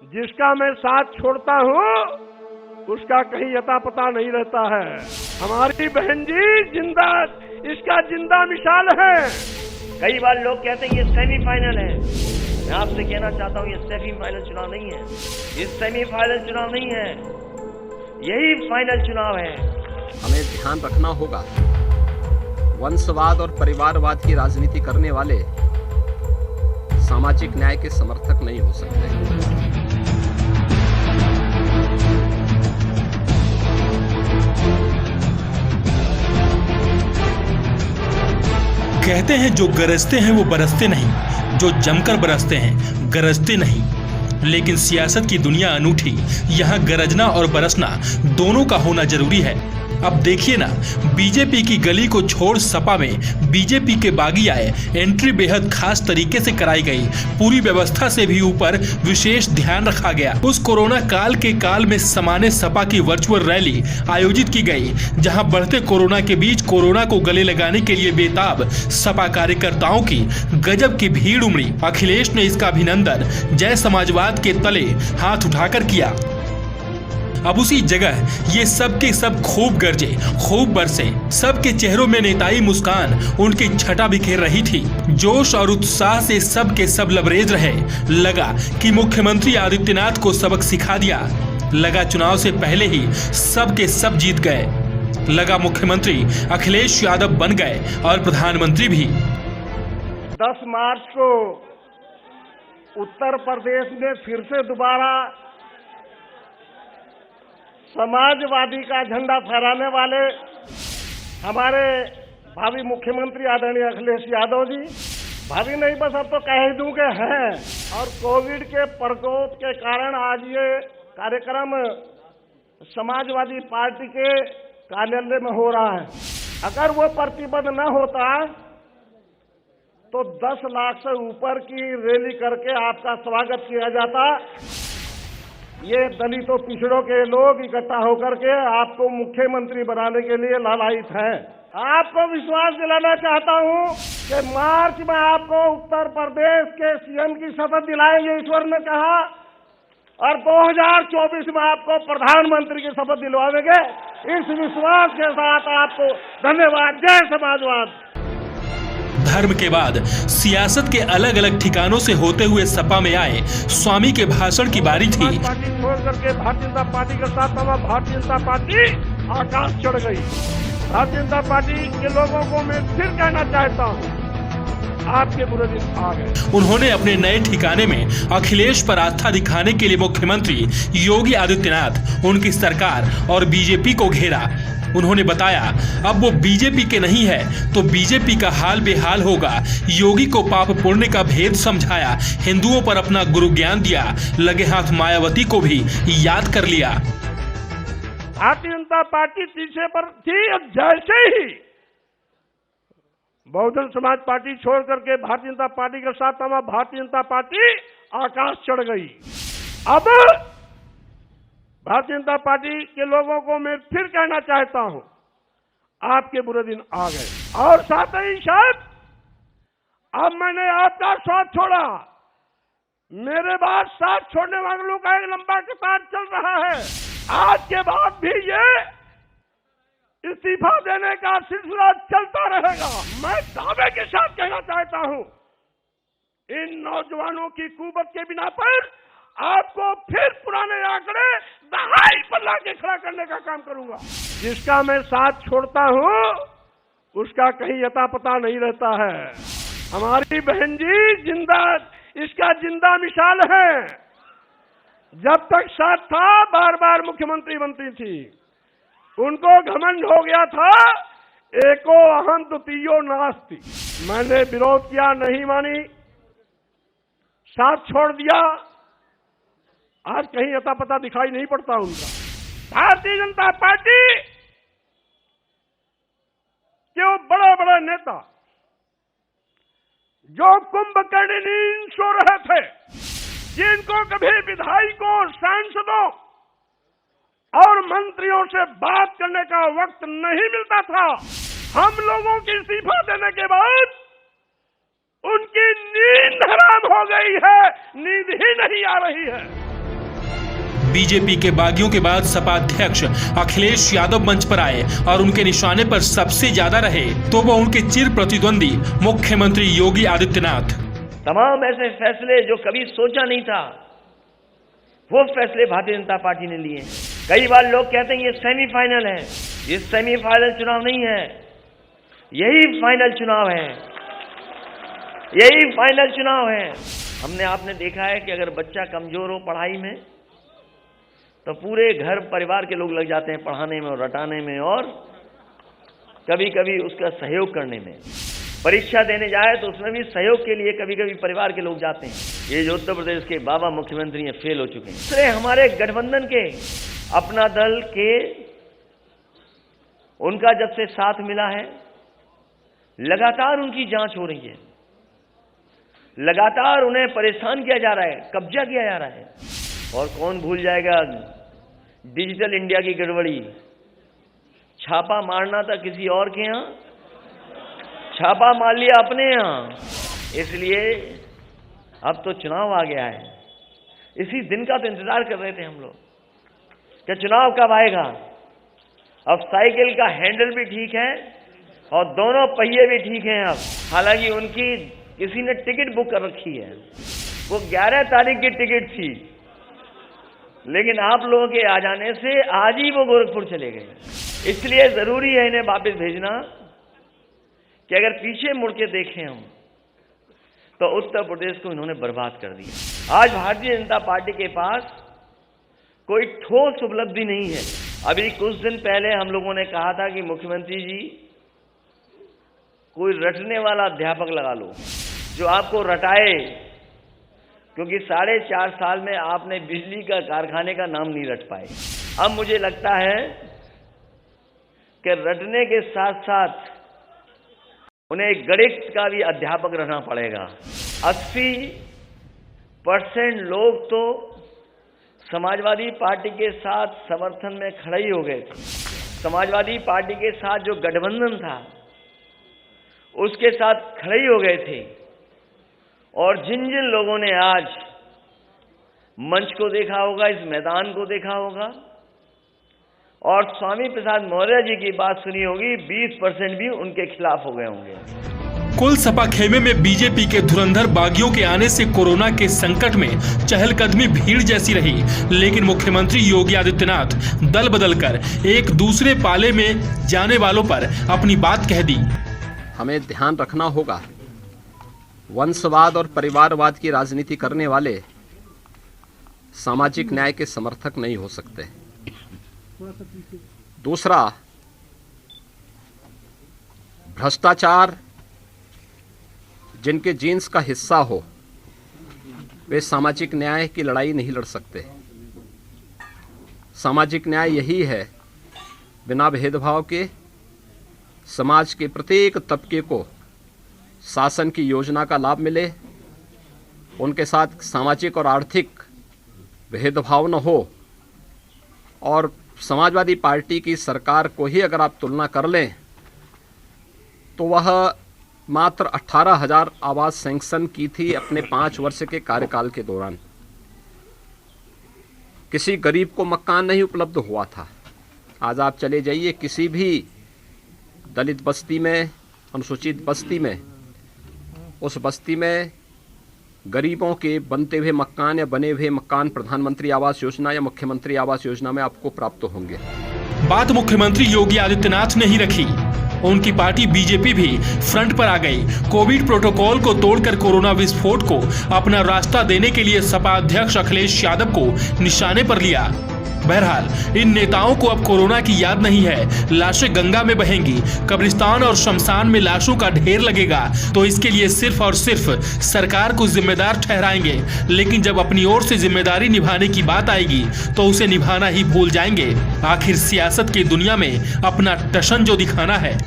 जिसका मैं साथ छोड़ता हूँ उसका कहीं अता पता नहीं रहता है। हमारी बहन जी जिंदा, इसका जिंदा मिसाल है। कई बार लोग कहते हैं ये सेमीफाइनल है। मैं आपसे कहना चाहता हूँ ये सेमीफाइनल चुनाव नहीं है, ये सेमीफाइनल चुनाव नहीं है, यही फाइनल चुनाव है। हमें ध्यान रखना होगा, वंशवाद और परिवारवाद की राजनीति करने वाले सामाजिक न्याय के समर्थक नहीं हो सकते। कहते हैं जो गरजते हैं वो बरसते नहीं, जो जमकर बरसते हैं गरजते नहीं। लेकिन सियासत की दुनिया अनूठी, यहाँ गरजना और बरसना दोनों का होना जरूरी है। अब देखिए ना, बीजेपी की गली को छोड़ सपा में बीजेपी के बागी आए। एंट्री बेहद खास तरीके से कराई गई, पूरी व्यवस्था से भी ऊपर विशेष ध्यान रखा गया। उस कोरोना काल के काल में समाने सपा की वर्चुअल रैली आयोजित की गई, जहां बढ़ते कोरोना के बीच कोरोना को गले लगाने के लिए बेताब सपा कार्यकर्ताओं की गजब की भीड़ उमड़ी। अखिलेश ने इसका अभिनंदन जय समाजवाद के तले हाथ उठाकर किया। अब उसी जगह ये सब के सब खूब गरजे, खूब बरसे। सबके चेहरों में नेताई मुस्कान उनकी छटा बिखेर रही थी। जोश और उत्साह से सब के सब लबरेज रहे। लगा कि मुख्यमंत्री आदित्यनाथ को सबक सिखा दिया। लगा चुनाव से पहले ही सब के सब जीत गए। लगा मुख्यमंत्री अखिलेश यादव बन गए और प्रधानमंत्री भी। 10 मार्च को उत्तर प्रदेश में फिर से दोबारा समाजवादी का झंडा फहराने वाले हमारे भावी मुख्यमंत्री आदरणीय अखिलेश यादव जी, भावी नहीं बस अब तो कह ही दूं कि हैं। और कोविड के प्रकोप के कारण आज ये कार्यक्रम समाजवादी पार्टी के कार्यालय में हो रहा है। अगर वो प्रतिबंध न होता तो 10 लाख से ऊपर की रैली करके आपका स्वागत किया जाता। ये दलितों पिछड़ों के लोग इकट्ठा होकर के आपको मुख्यमंत्री बनाने के लिए लालायित हैं। आपको विश्वास दिलाना चाहता हूं कि मार्च में आपको उत्तर प्रदेश के सीएम की शपथ दिलाएंगे, ईश्वर ने कहा, और 2024 में आपको प्रधानमंत्री की शपथ दिलवाएंगे। इस विश्वास के साथ आपको धन्यवाद। जय समाजवाद। धर्म के बाद सियासत के अलग अलग ठिकानों से होते हुए सपा में आए स्वामी के भाषण की बारी थी। पार्टी छोड़ करके भारतीय जनता पार्टी के साथ भारतीय जनता पार्टी आकाश चढ़ गई। भारतीय जनता पार्टी के लोगों को मैं फिर कहना चाहता हूँ, आपके बुरे दिन आ गए। उन्होंने अपने नए ठिकाने में अखिलेश पर आस्था दिखाने के लिए मुख्यमंत्री योगी आदित्यनाथ, उनकी सरकार और बीजेपी को घेरा। उन्होंने बताया अब वो बीजेपी के नहीं है तो बीजेपी का हाल बेहाल होगा। योगी को पाप पुण्य का भेद समझाया, हिंदुओं पर अपना गुरु ज्ञान दिया, लगे हाथ मायावती को भी याद कर लिया। भारतीय जनता पार्टी पीछे पर थी, जैसे ही बहुजन समाज पार्टी छोड़ करके भारतीय जनता पार्टी के साथ भारतीय जनता पार्टी आकाश चढ़ गई। अब भारतीय जनता पार्टी के लोगों को मैं फिर कहना चाहता हूं, आपके बुरे दिन आ गए। और साथ ही साथ अब मैंने आपका साथ छोड़ा, मेरे बाद साथ छोड़ने वाले लोगों का एक लंबा कतार चल रहा है। आज के बाद भी ये इस्तीफा देने का सिलसिला चलता रहेगा। मैं दावे के साथ कहना चाहता हूं, इन नौजवानों की कुवत के बिना पर आपको फिर पुराने आंकड़े दहाई पर लाके खड़ा करने का काम करूंगा। जिसका मैं साथ छोड़ता हूं उसका कहीं अता पता नहीं रहता है। हमारी बहन जी जिंदा, इसका जिंदा मिसाल है। जब तक साथ था बार बार मुख्यमंत्री बनती थी, उनको घमंड हो गया था, एको अहम द्वितीयो नास्ति। मैंने विरोध किया, नहीं मानी, साथ छोड़ दिया। आज कहीं अता पता दिखाई नहीं पड़ता उनका। भारतीय जनता पार्टी के बड़े बड़े नेता जो कुंभकर्ण नींद सो रहे थे, जिनको कभी विधायकों, सांसदों और मंत्रियों से बात करने का वक्त नहीं मिलता था, हम लोगों की इस्तीफा देने के बाद उनकी नींद हराम हो गई है, नींद ही नहीं आ रही है। बीजेपी के बागियों के बाद सपा अध्यक्ष अखिलेश यादव मंच पर आए और उनके निशाने पर सबसे ज्यादा रहे तो वो उनके चिर प्रतिद्वंदी मुख्यमंत्री योगी आदित्यनाथ। तमाम ऐसे फैसले जो कभी सोचा नहीं था, वो फैसले भारतीय जनता पार्टी ने लिए। कई बार लोग कहते हैं ये सेमीफाइनल है, ये सेमीफाइनल चुनाव नहीं है, यही फाइनल चुनाव है, यही फाइनल चुनाव है। हमने आपने देखा है कि अगर बच्चा कमजोर हो पढ़ाई में तो पूरे घर परिवार के लोग लग जाते हैं पढ़ाने में और रटाने में और कभी कभी उसका सहयोग करने में। परीक्षा देने जाए तो उसमें भी सहयोग के लिए कभी कभी परिवार के लोग जाते हैं। ये जो उत्तर प्रदेश के बाबा मुख्यमंत्री हैं फेल हो चुके हैं। दूसरे हमारे गठबंधन के अपना दल के उनका जब से साथ मिला है लगातार उनकी जांच हो रही है, लगातार उन्हें परेशान किया जा रहा है, कब्जा किया जा रहा है। और कौन भूल जाएगा डिजिटल इंडिया की गड़बड़ी। छापा मारना था किसी और के यहां, छापा मार लिया अपने यहां। इसलिए अब तो चुनाव आ गया है, इसी दिन का तो इंतजार कर रहे थे हम लोग कि चुनाव कब आएगा। अब साइकिल का हैंडल भी ठीक है और दोनों पहिए भी ठीक हैं अब। हालांकि उनकी किसी ने टिकट बुक कर रखी है, वो 11 तारीख की टिकट थी, लेकिन आप लोगों के आ जाने से आज ही वो गोरखपुर चले गए। इसलिए जरूरी है इन्हें वापस भेजना कि अगर पीछे मुड़ के देखें हम तो उत्तर प्रदेश को इन्होंने बर्बाद कर दिया। आज भारतीय जनता पार्टी के पास कोई ठोस उपलब्धि नहीं है। अभी कुछ दिन पहले हम लोगों ने कहा था कि मुख्यमंत्री जी कोई रटने वाला अध्यापक लगा लो जो आपको रटाए, क्योंकि 4.5 साल में आपने बिजली का कारखाने का नाम नहीं रट पाए। अब मुझे लगता है कि रटने के साथ साथ उन्हें गणित का भी अध्यापक रहना पड़ेगा। 80% लोग तो समाजवादी पार्टी के साथ समर्थन में खड़े ही हो गए थे। समाजवादी पार्टी के साथ जो गठबंधन था उसके साथ खड़े ही हो गए थे। और जिन जिन लोगों ने आज मंच को देखा होगा, इस मैदान को देखा होगा और स्वामी प्रसाद मौर्य जी की बात सुनी होगी, 20% भी उनके खिलाफ हो गए होंगे। कुल सपा खेमे में बीजेपी के धुरंधर बागियों के आने से कोरोना के संकट में चहलकदमी भीड़ जैसी रही, लेकिन मुख्यमंत्री योगी आदित्यनाथ दल बदलकर एक दूसरे पाले में जाने वालों पर अपनी बात कह दी। हमें ध्यान रखना होगा, वंशवाद और परिवारवाद की राजनीति करने वाले सामाजिक न्याय के समर्थक नहीं हो सकते। दूसरा, भ्रष्टाचार जिनके जीन्स का हिस्सा हो वे सामाजिक न्याय की लड़ाई नहीं लड़ सकते। सामाजिक न्याय यही है बिना भेदभाव के समाज के प्रत्येक तबके को शासन की योजना का लाभ मिले, उनके साथ सामाजिक और आर्थिक भेदभाव न हो। और समाजवादी पार्टी की सरकार को ही अगर आप तुलना कर लें तो वह मात्र 18,000 आवास सैंक्शन की थी अपने 5 वर्ष के कार्यकाल के दौरान। किसी गरीब को मकान नहीं उपलब्ध हुआ था। आज आप चले जाइए किसी भी दलित बस्ती में, अनुसूचित बस्ती में, उस बस्ती में गरीबों के बनते हुए मकान या बने हुए मकान प्रधानमंत्री आवास योजना या मुख्यमंत्री आवास योजना में आपको प्राप्त होंगे। बात मुख्यमंत्री योगी आदित्यनाथ ने ही रखी। उनकी पार्टी बीजेपी भी फ्रंट पर आ गई। कोविड प्रोटोकॉल को तोड़कर कोरोना विस्फोट को अपना रास्ता देने के लिए सपा अध्यक्ष अखिलेश यादव को निशाने पर लिया। बहरहाल इन नेताओं को अब कोरोना की याद नहीं है। लाशें गंगा में बहेंगी, कब्रिस्तान और शमशान में लाशों का ढेर लगेगा, तो इसके लिए सिर्फ और सिर्फ सरकार को जिम्मेदार ठहराएंगे। लेकिन जब अपनी ओर से जिम्मेदारी निभाने की बात आएगी तो उसे निभाना ही भूल जाएंगे। आखिर सियासत की दुनिया में अपना टशन जो दिखाना है